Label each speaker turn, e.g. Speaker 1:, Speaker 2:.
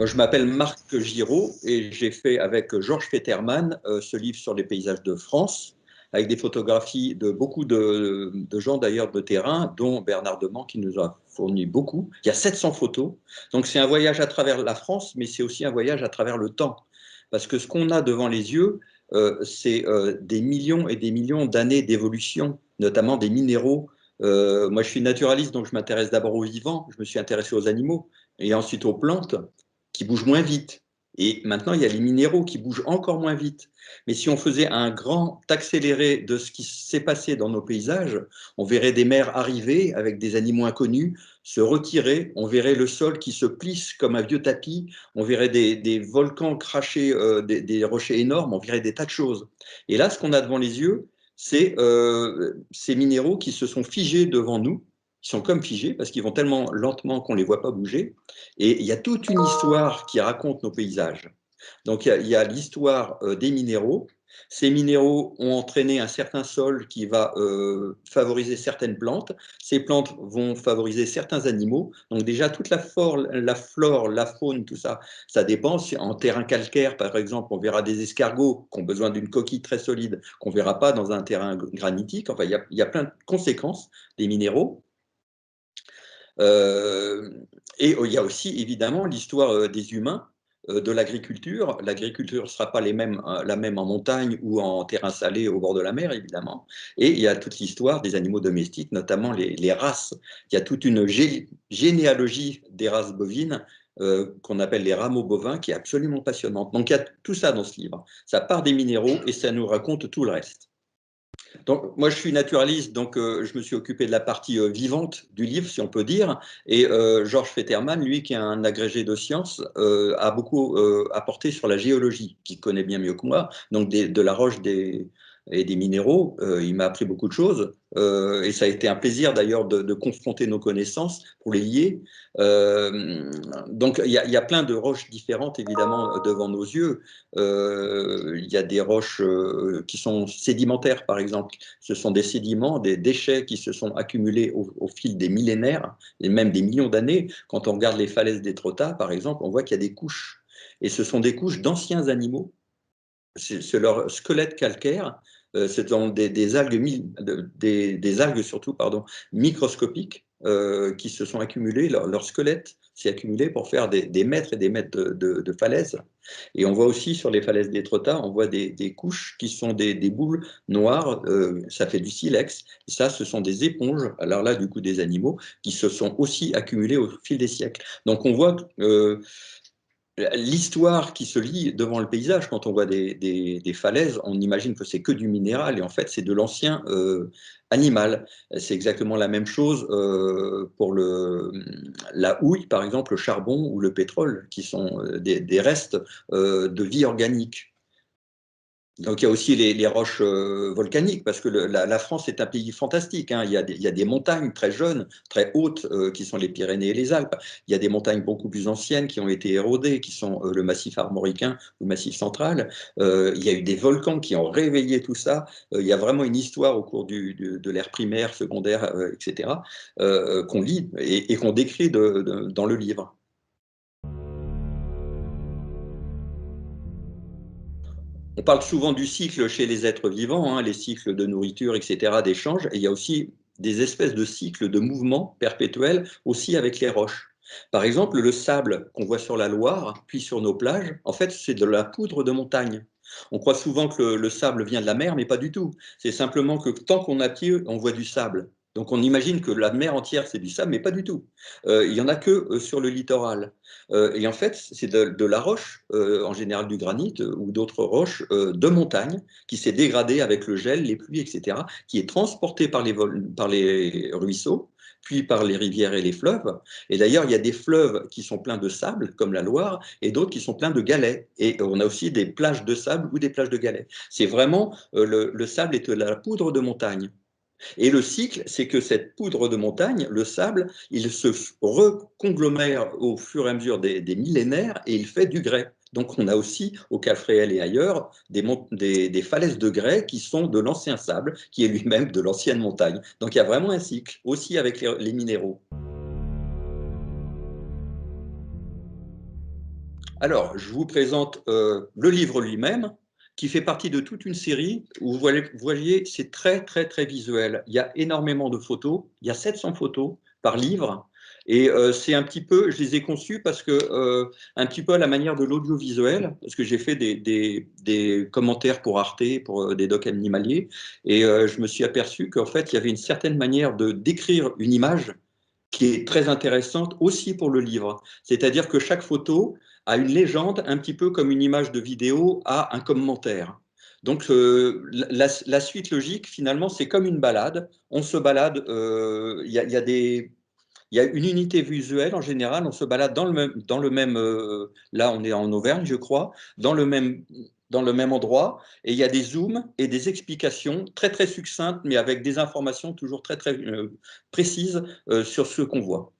Speaker 1: Je m'appelle Marc Giraud et j'ai fait avec Georges Fetterman ce livre sur les paysages de France, avec des photographies de beaucoup de gens d'ailleurs de terrain, dont Bernard Deman qui nous a fourni beaucoup. Il y a 700 photos. Donc c'est un voyage à travers la France, mais c'est aussi un voyage à travers le temps. Parce que ce qu'on a devant les yeux, c'est des millions et des millions d'années d'évolution, notamment des minéraux. Moi, je suis naturaliste, donc je m'intéresse d'abord aux vivants, je me suis intéressé aux animaux et ensuite aux plantes qui bougent moins vite. Et maintenant, il y a les minéraux qui bougent encore moins vite. Mais si on faisait un grand accéléré de ce qui s'est passé dans nos paysages, on verrait des mers arriver avec des animaux inconnus, se retirer, on verrait le sol qui se plisse comme un vieux tapis, on verrait des volcans cracher des rochers énormes, on verrait des tas de choses. Et là, ce qu'on a devant les yeux, c'est ces minéraux qui se sont figés devant nous, qui sont comme figés parce qu'ils vont tellement lentement qu'on ne les voit pas bouger. Et il y a toute une histoire qui raconte nos paysages. Donc il y a l'histoire des minéraux. Ces minéraux ont entraîné un certain sol qui va favoriser certaines plantes. Ces plantes vont favoriser certains animaux. Donc déjà toute la faune, tout ça, ça dépend. En terrain calcaire, par exemple, on verra des escargots qui ont besoin d'une coquille très solide qu'on ne verra pas dans un terrain granitique. Enfin, il y a plein de conséquences des minéraux. Euh, et il y a aussi évidemment l'histoire des humains, de l'agriculture. L'agriculture ne sera pas la même en montagne ou en terrain salé au bord de la mer, évidemment. Et il y a toute l'histoire des animaux domestiques, notamment les races. Il y a toute une généalogie des races bovines qu'on appelle les rameaux bovins, qui est absolument passionnante. Donc il y a tout ça dans ce livre. Ça part des minéraux et ça nous raconte tout le reste. Donc, moi, je suis naturaliste, donc je me suis occupé de la partie vivante du livre, si on peut dire. Et Georges Fetterman, lui, qui est un agrégé de sciences, a beaucoup apporté sur la géologie, qu'il connaît bien mieux que moi, donc de la roche et des minéraux. Il m'a appris beaucoup de choses. Et ça a été un plaisir d'ailleurs de confronter nos connaissances pour les lier. Donc, il y a plein de roches différentes, évidemment, devant nos yeux. Il y a des roches qui sont sédimentaires, par exemple. Ce sont des sédiments, des déchets qui se sont accumulés au fil des millénaires et même des millions d'années. Quand on regarde les falaises d'Étretat, par exemple, on voit qu'il y a des couches. Et ce sont des couches d'anciens animaux. C'est leur squelette calcaire. Ce sont des algues, des algues surtout, pardon, microscopiques qui se sont accumulées. Leur squelette s'est accumulé pour faire des mètres et des mètres de falaises. Et on voit aussi sur les falaises d'Étretat, on voit des couches qui sont des boules noires, ça fait du silex. Et ça, ce sont des éponges, alors là, du coup, des animaux, qui se sont aussi accumulés au fil des siècles. Donc on voit l'histoire qui se lit devant le paysage. Quand on voit des falaises, on imagine que c'est que du minéral, et en fait, c'est de l'ancien animal. C'est exactement la même chose pour la houille, par exemple, le charbon ou le pétrole, qui sont des restes de vie organique. Donc il y a aussi les roches volcaniques, parce que la France est un pays fantastique, hein. Il y a des montagnes très jeunes, très hautes, qui sont les Pyrénées et les Alpes. Il y a des montagnes beaucoup plus anciennes qui ont été érodées, qui sont le massif armoricain ou le massif central. Il y a eu des volcans qui ont réveillé tout ça. Il y a vraiment une histoire au cours de l'ère primaire, secondaire, etc., qu'on lit et qu'on décrit dans le livre. On parle souvent du cycle chez les êtres vivants, hein, les cycles de nourriture, etc., d'échange, et il y a aussi des espèces de cycles de mouvement perpétuels aussi avec les roches. Par exemple, le sable qu'on voit sur la Loire, puis sur nos plages, en fait, c'est de la poudre de montagne. On croit souvent que le sable vient de la mer, mais pas du tout. C'est simplement que tant qu'on a pied, on voit du sable. Donc on imagine que la mer entière, c'est du sable, mais pas du tout. Il n'y en a que sur le littoral. Et en fait, c'est de la roche, en général du granit ou d'autres roches de montagne, qui s'est dégradée avec le gel, les pluies, etc., qui est transportée par les ruisseaux, puis par les rivières et les fleuves. Et d'ailleurs, il y a des fleuves qui sont pleins de sable, comme la Loire, et d'autres qui sont pleins de galets. Et on a aussi des plages de sable ou des plages de galets. C'est vraiment, le sable est de la poudre de montagne. Et le cycle, c'est que cette poudre de montagne, le sable, il se reconglomère au fur et à mesure des millénaires et il fait du grès. Donc on a aussi au Cap Fréhel et ailleurs des falaises de grès qui sont de l'ancien sable, qui est lui-même de l'ancienne montagne. Donc il y a vraiment un cycle, aussi avec les minéraux. Alors, je vous présente le livre lui-même, qui fait partie de toute une série où vous voyez, c'est très, très, très visuel. Il y a énormément de photos, il y a 700 photos par livre, et c'est un petit peu, je les ai conçus parce que, un petit peu à la manière de l'audiovisuel, parce que j'ai fait des commentaires pour Arte, pour des docs animaliers, et je me suis aperçu qu'en fait, il y avait une certaine manière de décrire une image qui est très intéressante aussi pour le livre. C'est-à-dire que chaque photo a une légende, un petit peu comme une image de vidéo a un commentaire. Donc la suite logique, finalement, c'est comme une balade. On se balade, il y a une unité visuelle en général, on se balade dans le même là on est en Auvergne, je crois, dans le même endroit, et il y a des zooms et des explications très très succinctes, mais avec des informations toujours très très précises sur ce qu'on voit.